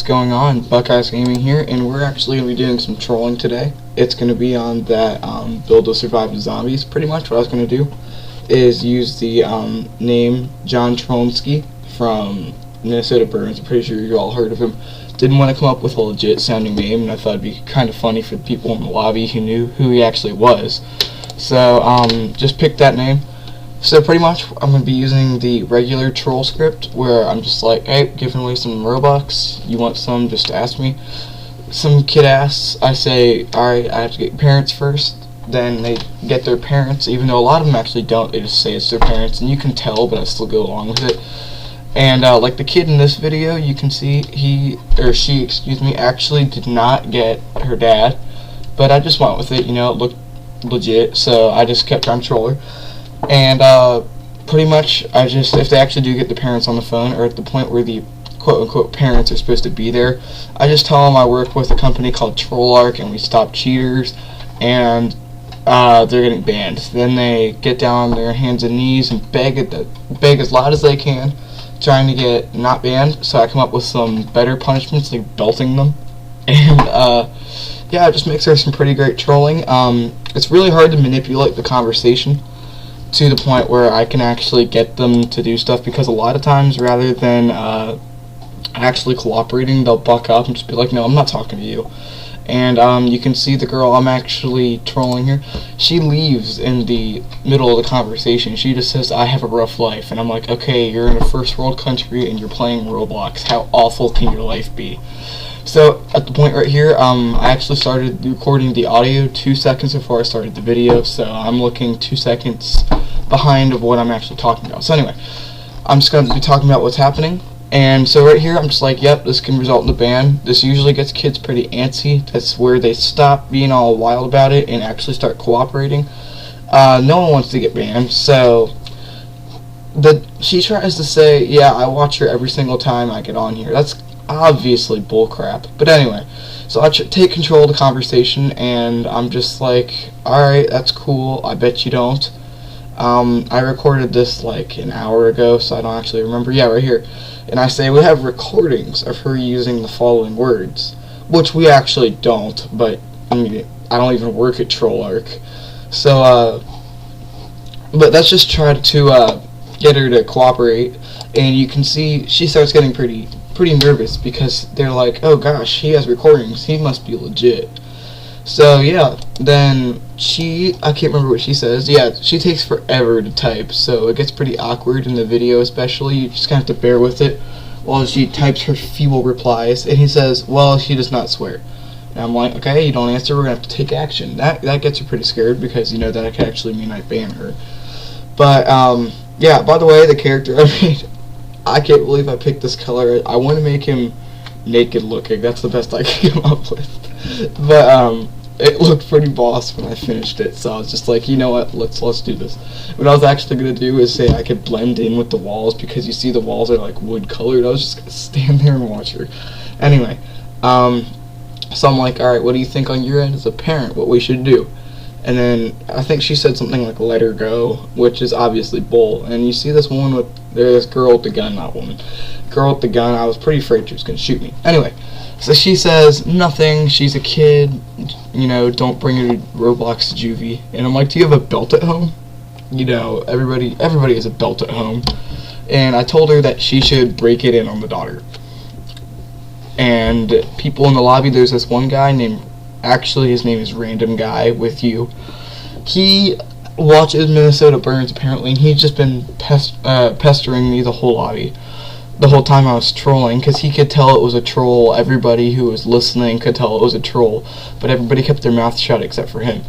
going on? Buckeyes Gaming here, and we're actually going to be doing some trolling today. It's going to be on that build to survive the zombies. Pretty much what I was going to do is use the name John Trollinsky from Minnesota Burns. I'm pretty sure you all heard of him. Didn't want to come up with a legit sounding name, and I thought it'd be kind of funny for the people in the lobby who knew who he actually was. So just picked that name. So pretty much I'm going to be using the regular troll script where I'm just like, hey, giving away some Robux, you want some, just ask me. Some kid asks, I say, alright, I have to get your parents first. Then they get their parents, even though a lot of them actually don't, they just say it's their parents, and you can tell, but I still go along with it. And like the kid in this video, you can see she, actually did not get her dad, but I just went with it, you know, it looked legit, so I just kept trying to troll her. And pretty much if they actually do get the parents on the phone, or at the point where the quote-unquote parents are supposed to be there, I just tell them I work with a company called ROBLOX and we stop cheaters, and they're getting banned. Then they get down on their hands and knees and beg as loud as they can, trying to get not banned. So I come up with some better punishments, like belting them. And yeah, it just makes for some pretty great trolling. It's really hard to manipulate the conversation to the point where I can actually get them to do stuff, because a lot of times, rather than actually cooperating, they'll buck up and just be like, no, I'm not talking to you. And you can see the girl I'm actually trolling here, she leaves in the middle of the conversation. She just says, I have a rough life. And I'm like, okay, you're in a first world country and you're playing Roblox. How awful can your life be? So at the point right here, I actually started recording the audio 2 seconds before I started the video, so I'm looking 2 seconds behind of what I'm actually talking about. So anyway, I'm just going to be talking about what's happening. And so right here, I'm just like, yep, this can result in a ban. This usually gets kids pretty antsy. That's where they stop being all wild about it and actually start cooperating. No one wants to get banned, so she tries to say, yeah, I watch her every single time I get on here. That's obviously bullcrap. But anyway, so I take control of the conversation, and I'm just like, alright, that's cool, I bet you don't. I recorded this like an hour ago, so I don't actually remember. Yeah, right here. And I say, we have recordings of her using the following words, which we actually don't, but I mean, I don't even work at TrollArc. So, but let's just try to get her to cooperate. And you can see she starts getting pretty nervous, because they're like, oh gosh, he has recordings, he must be legit. So yeah, then I can't remember what she says. Yeah, she takes forever to type, so it gets pretty awkward in the video especially. You just kind of have to bear with it while she types her feeble replies. And he says, well, she does not swear. And I'm like, okay, you don't answer, we're going to have to take action. That gets her pretty scared, because you know that could actually mean I ban her. But yeah, by the way, the character I made, I can't believe I picked this color. I want to make him naked looking. That's the best I can come up with. But it looked pretty boss when I finished it, so I was just like, you know what, let's do this. What I was actually going to do is say I could blend in with the walls, because you see the walls are like wood colored. I was just going to stand there and watch her. Anyway, so I'm like, alright, what do you think on your end as a parent, what we should do? And then I think she said something like, let her go, which is obviously bull. And you see this woman this girl with the gun, not woman, girl with the gun. I was pretty afraid she was going to shoot me. Anyway, so she says, nothing, she's a kid, you know, don't bring her to Roblox juvie. And I'm like, do you have a belt at home? You know, everybody has a belt at home. And I told her that she should break it in on the daughter. And people in the lobby, there's this one guy named, actually his name is Random Guy with you. He watches Minnesota Burns apparently, and he's just been pestering me the whole lobby, the whole time I was trolling, because he could tell it was a troll. Everybody who was listening could tell it was a troll, but everybody kept their mouth shut except for him.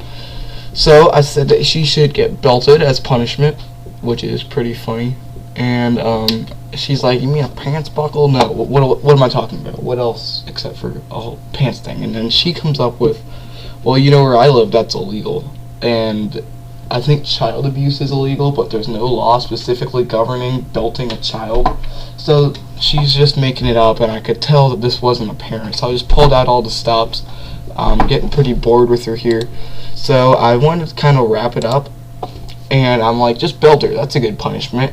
So I said that she should get belted as punishment, which is pretty funny. And she's like, you mean a pants buckle? No, what am I talking about? What else except for a whole pants thing? And then she comes up with, well, you know where I live, that's illegal. And I think child abuse is illegal, but there's no law specifically governing belting a child. So she's just making it up, and I could tell that this wasn't a parent. So I just pulled out all the stops. I'm getting pretty bored with her here. So I wanted to kind of wrap it up, and I'm like, just belt her, that's a good punishment.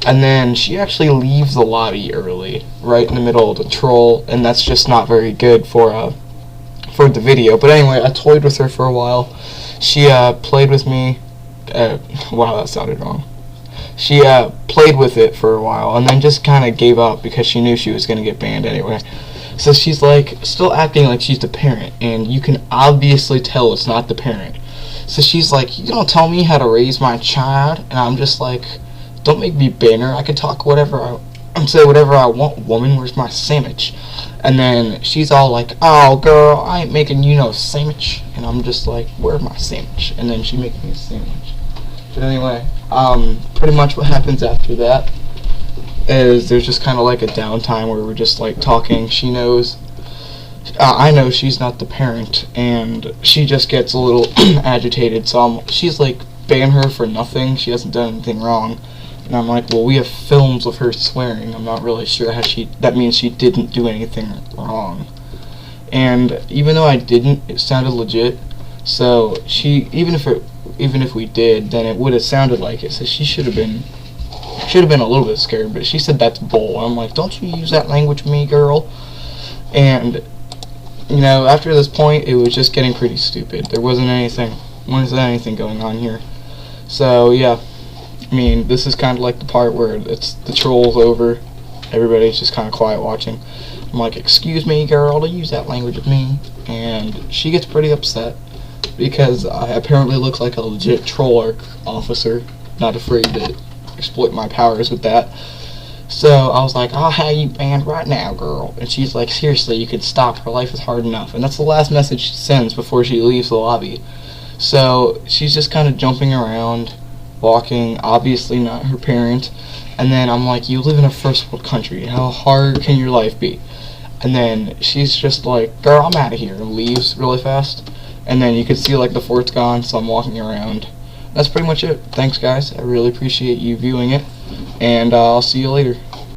And then she actually leaves the lobby early, right in the middle of the troll, and that's just not very good for the video. But anyway, I toyed with her for a while. She played with me. Wow, that sounded wrong. She played with it for a while and then just kind of gave up because she knew she was going to get banned anyway. So she's like still acting like she's the parent, and you can obviously tell it's not the parent. So she's like, you don't tell me how to raise my child. And I'm just like, don't make me ban her. I can talk whatever I say whatever I want, woman. Where's my sandwich? And then she's all like, oh girl, I ain't making you no sandwich. And I'm just like, where's my sandwich? And then she makes me a sandwich. But anyway, pretty much what happens after that is there's just kind of like a downtime where we're just like talking. She knows, I know she's not the parent, and she just gets a little agitated. So she's like, ban her for nothing. She hasn't done anything wrong. And I'm like, well, we have films of her swearing. I'm not really sure how that means she didn't do anything wrong. And even though I didn't, it sounded legit. So even if we did, then it would have sounded like it. So she should have been a little bit scared, but she said that's bull. I'm like, don't you use that language with me, girl. And you know, after this point, it was just getting pretty stupid. There wasn't anything going on here. So yeah, I mean, this is kind of like the part where the troll's over. Everybody's just kind of quiet watching. I'm like, excuse me, girl, don't use that language with me. And she gets pretty upset because I apparently look like a legit troll officer, not afraid to exploit my powers with that. So I was like, I'll have you banned right now, girl. And she's like, seriously, you could stop. Her life is hard enough. And that's the last message she sends before she leaves the lobby. So she's just kind of jumping around, walking, obviously not her parent. And then I'm like, you live in a first world country. How hard can your life be? And then she's just like, girl, I'm out of here. And leaves really fast. And then you can see like the fort's gone, so I'm walking around. That's pretty much it. Thanks, guys. I really appreciate you viewing it. And I'll see you later.